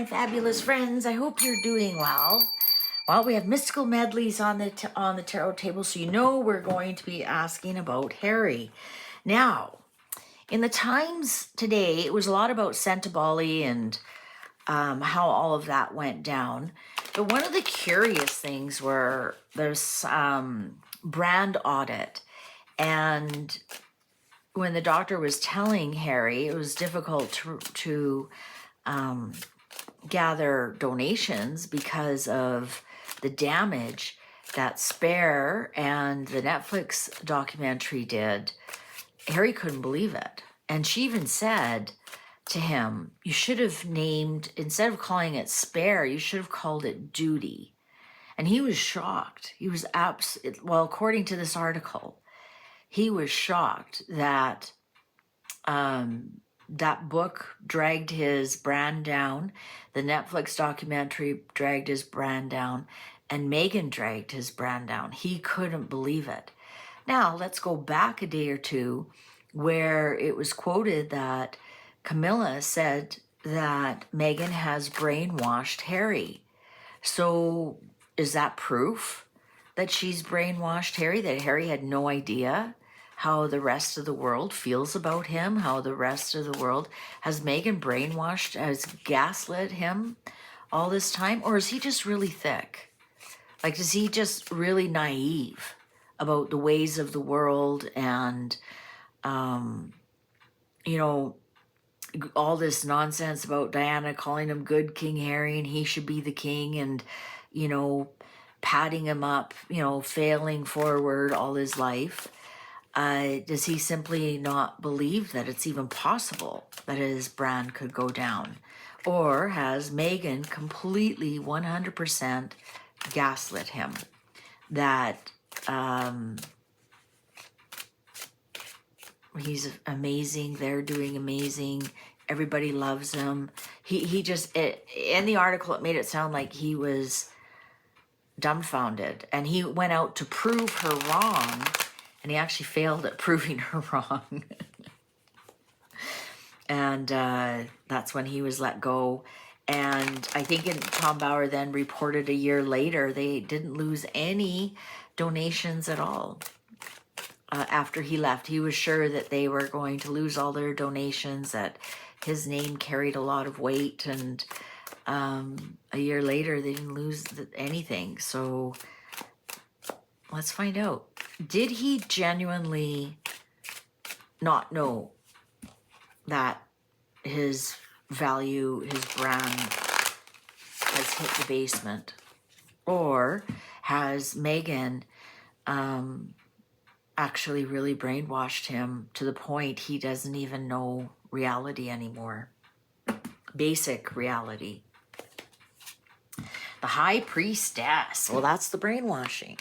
my fabulous friends. I hope you're doing well. Well, we have mystical medleys on the tarot table, so you know we're going to be asking about Harry. Now, in the times today, it was a lot about Centauri and how all of that went down. But one of the curious things were there's brand audit, and when the doctor was telling Harry, it was difficult to gather donations because of the damage that Spare and the Netflix documentary did. Harry couldn't believe it. And she even said to him, you should have named, instead of calling it Spare, you should have called it Duty. And he was shocked. He was well, according to this article, he was shocked that that book dragged his brand down, the Netflix documentary dragged his brand down, and Meghan dragged his brand down. He couldn't believe it. Now, let's go back a day or two where it was quoted that Camilla said that Meghan has brainwashed Harry. So is that proof that she's brainwashed Harry, that Harry had no idea how the rest of the world feels about him, how the rest of the world has Meghan brainwashed, has gaslit him all this time? Or is he just really thick? Like, is he just really naive about the ways of the world and, you know, all this nonsense about Diana calling him good King Harry and he should be the king and, you know, patting him up, you know, failing forward all his life? Does he simply not believe that it's even possible that his brand could go down? Or has Meghan completely 100% gaslit him? That he's amazing, they're doing amazing, everybody loves him. He just, in the article, it made it sound like he was dumbfounded. And he went out to prove her wrong. And he actually failed at proving her wrong. And that's when he was let go. And I think Tom Bauer then reported a year later, they didn't lose any donations at all. After he left, he was sure that they were going to lose all their donations, that his name carried a lot of weight. And a year later, they didn't lose anything. So let's find out. Did he genuinely not know that his value, his brand has hit the basement? Or has Meghan actually really brainwashed him to the point he doesn't even know reality anymore? Basic reality. The High Priestess. Well, that's the brainwashing.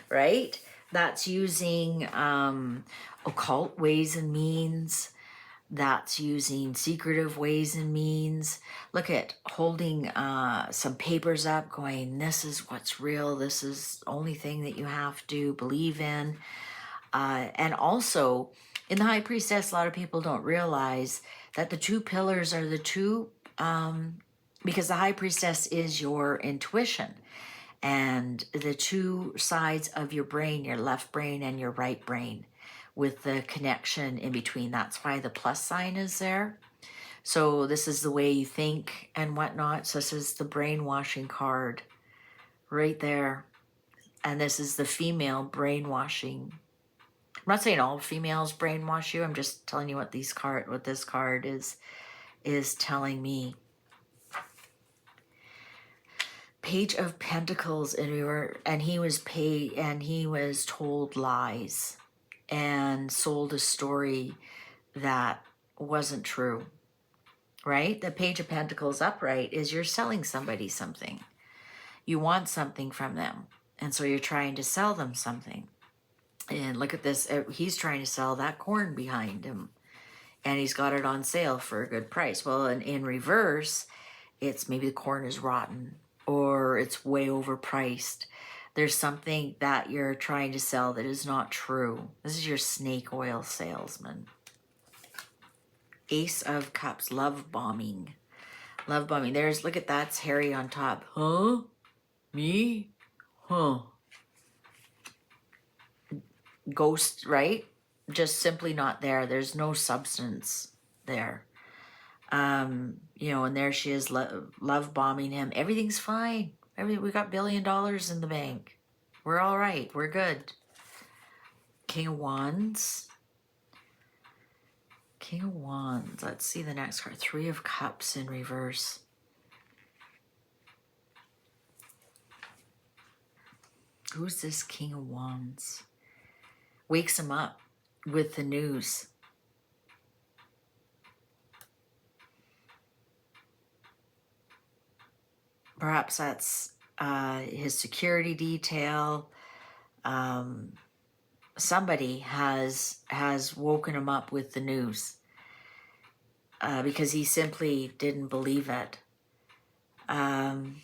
Right? That's using occult ways and means. That's using secretive ways and means. Look at holding some papers up going, this is what's real. This is the only thing that you have to believe in. And also, in the High Priestess, a lot of people don't realize that the two pillars are the two, because the High Priestess is your intuition. And the two sides of your brain, your left brain and your right brain, with the connection in between. That's why the plus sign is there. So this is the way you think and whatnot. So this is the brainwashing card right there. And this is the female brainwashing. I'm not saying all females brainwash you. I'm just telling you what this card is telling me. Page of Pentacles, and he was told lies and sold a story that wasn't true, right? The Page of Pentacles upright is you're selling somebody something. You want something from them, and so you're trying to sell them something. And look at this, he's trying to sell that corn behind him, and he's got it on sale for a good price. Well, in reverse, it's maybe the corn is rotten, or it's way overpriced. There's something that you're trying to sell that is not true. This is your snake oil salesman. Ace of Cups, love bombing. Love bombing. There's, look at that's Harry on top. Huh? Me? Huh? Ghost, right? Just simply not there. There's no substance there. You know, and there she is, love bombing him. Everything's fine. We got $1 billion in the bank. We're all right. We're good. King of Wands. King of Wands. Let's see the next card. Three of Cups in reverse. Who's this King of Wands? Wakes him up with the news. Perhaps that's his security detail. Somebody has woken him up with the news because he simply didn't believe it. I'm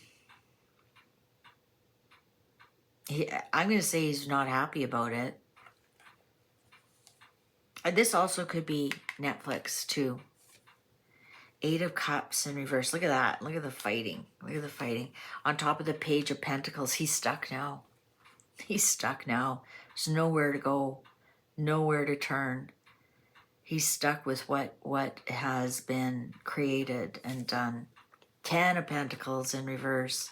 going to say he's not happy about it. This also could be Netflix too. Eight of Cups in reverse. Look at that. Look at the fighting. Look at the fighting. On top of the Page of Pentacles. He's stuck now. He's stuck now. There's nowhere to go. Nowhere to turn. He's stuck with what has been created and done. 10 of Pentacles in reverse.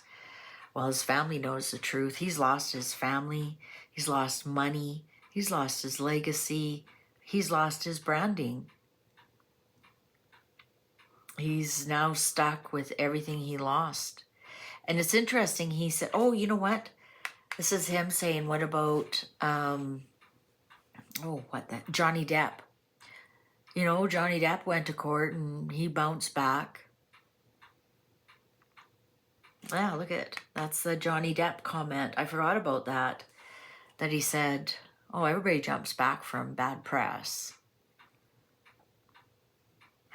Well, his family knows the truth. He's lost his family. He's lost money. He's lost his legacy. He's lost his branding. He's now stuck with everything he lost. And it's interesting. He said, oh, you know what? This is him saying, what about, Johnny Depp. You know, Johnny Depp went to court and he bounced back. Yeah, look at it. That's the Johnny Depp comment. I forgot about that. That he said, oh, everybody jumps back from bad press.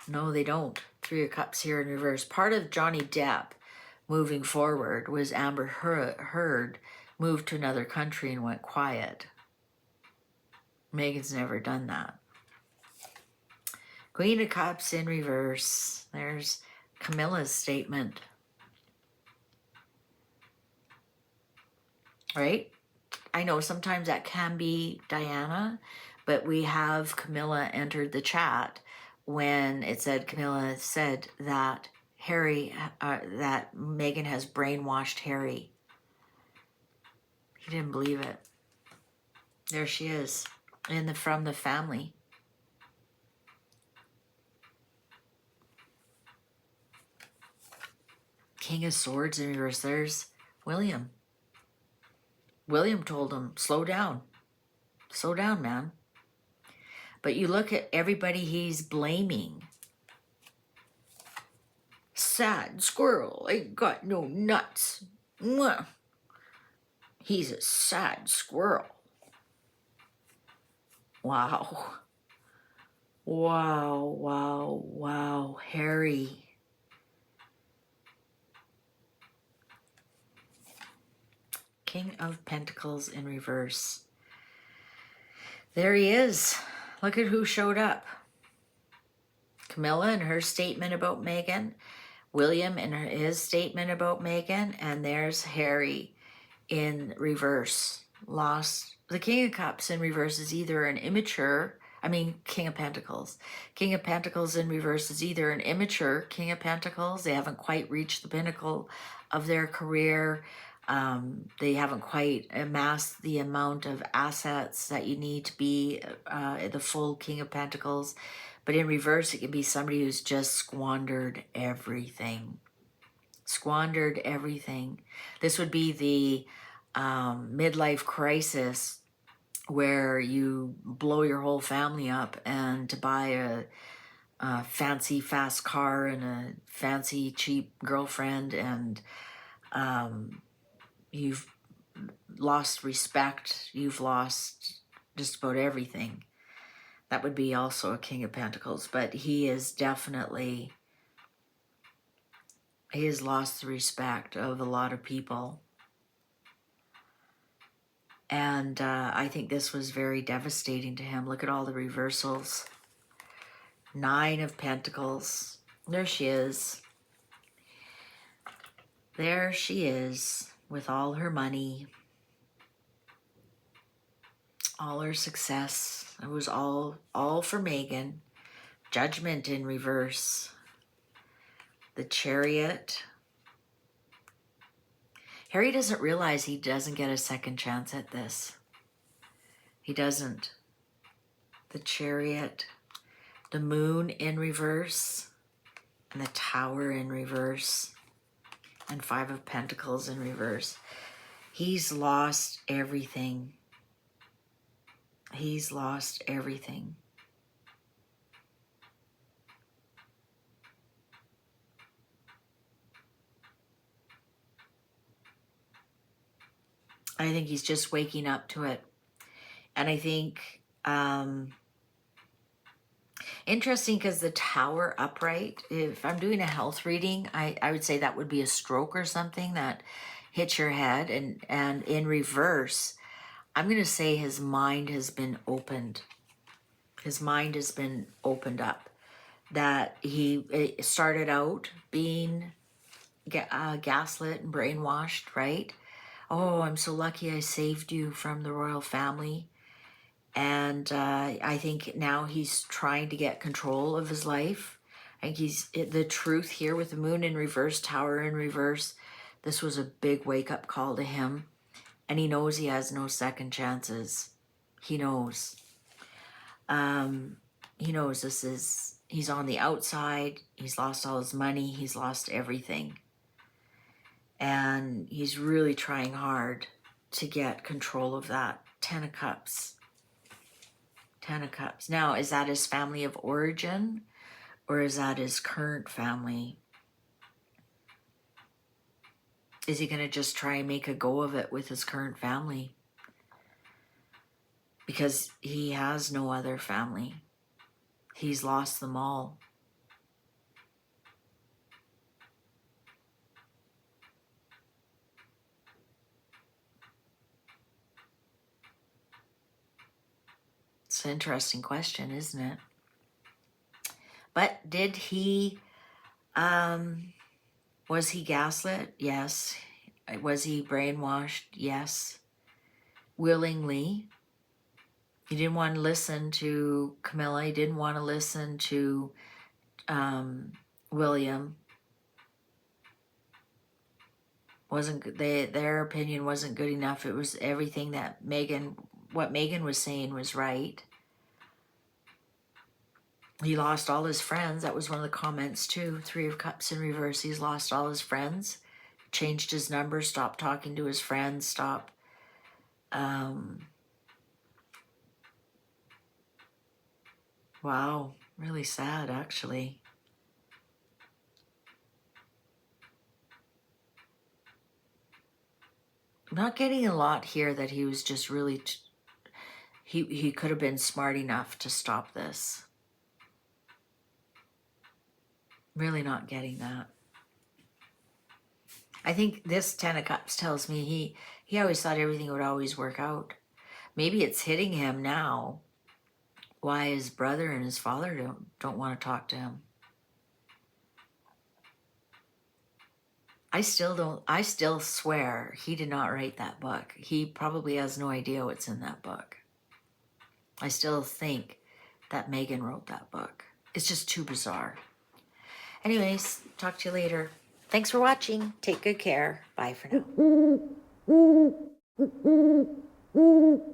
No, they don't. Three of Cups here in reverse. Part of Johnny Depp moving forward was Amber Heard moved to another country and went quiet. Megan's never done that. Queen of Cups in reverse. There's Camilla'S statement. Right? I know sometimes that can be Diana, but we have Camilla entered the chat when it said, Camilla said that that Megan has brainwashed Harry. He didn't believe it. There she is, from the family. King of Swords in reverse. There's William. William told him, slow down. Slow down, man. But you look at everybody he's blaming. Sad squirrel, ain't got no nuts. Mwah. He's a sad squirrel. Wow. Wow, wow, wow, Harry. King of Pentacles in reverse. There he is. Look at who showed up. Camilla and her statement about Megan. William and his statement about Megan. And there's Harry in reverse. Lost. The King of Cups in reverse is either an immature, King of Pentacles. King of Pentacles in reverse is either an immature King of Pentacles. They haven't quite reached the pinnacle of their career. They haven't quite amassed the amount of assets that you need to be the full King of Pentacles. But in reverse, it can be somebody who's just squandered everything. Squandered everything. This would be the midlife crisis where you blow your whole family up and to buy a fancy fast car and a fancy cheap girlfriend, and you've lost respect, you've lost just about everything. That would be also a King of Pentacles, but he is definitely, he has lost the respect of a lot of people. And I think this was very devastating to him. Look at all the reversals. Nine of Pentacles. There she is. There she is with all her money, all her success. It was all for Megan. Judgment in reverse. The Chariot. Harry doesn't realize he doesn't get a second chance at this. He doesn't. The Chariot. The Moon in reverse. And the Tower in reverse. And Five of Pentacles in reverse. He's lost everything. He's lost everything. I think he's just waking up to it. And I think, interesting because the Tower upright, if I'm doing a health reading, I would say that would be a stroke or something that hits your head. And in reverse, I'm going to say his mind has been opened. His mind has been opened up. That he started out being gaslit and brainwashed, right? Oh, I'm so lucky I saved you from the royal family. And I think now he's trying to get control of his life. I think he's the truth here with the Moon in reverse, Tower in reverse. This was a big wake-up call to him. And he knows he has no second chances. He knows. He knows this is, he's on the outside. He's lost all his money. He's lost everything. And he's really trying hard to get control of that. 10 of Cups. 10 of Cups. Now, is that his family of origin? Or is that his current family? Is he going to just try and make a go of it with his current family? Because he has no other family. He's lost them all. It's an interesting question, isn't it? But did he, was he gaslit? Yes. Was he brainwashed? Yes. Willingly. He didn't want to listen to Camilla. He didn't want to listen to William. Their opinion wasn't good enough. It was everything that what Megan was saying was right. He lost all his friends. That was one of the comments too. 3 of Cups in reverse. He's lost all his friends. Changed his number. Stopped talking to his friends. Stopped. Wow. Really sad, actually. I'm not getting a lot here that he was just really... He could have been smart enough to stop this. Really not getting that. I think this 10 of Cups tells me he always thought everything would always work out. Maybe it's hitting him now why his brother and his father don't want to talk to him. I still swear he did not write that book. He probably has no idea what's in that book. I still think that Megan wrote that book. It's just too bizarre. Anyways, talk to you later. Thanks for watching. Take good care. Bye for now.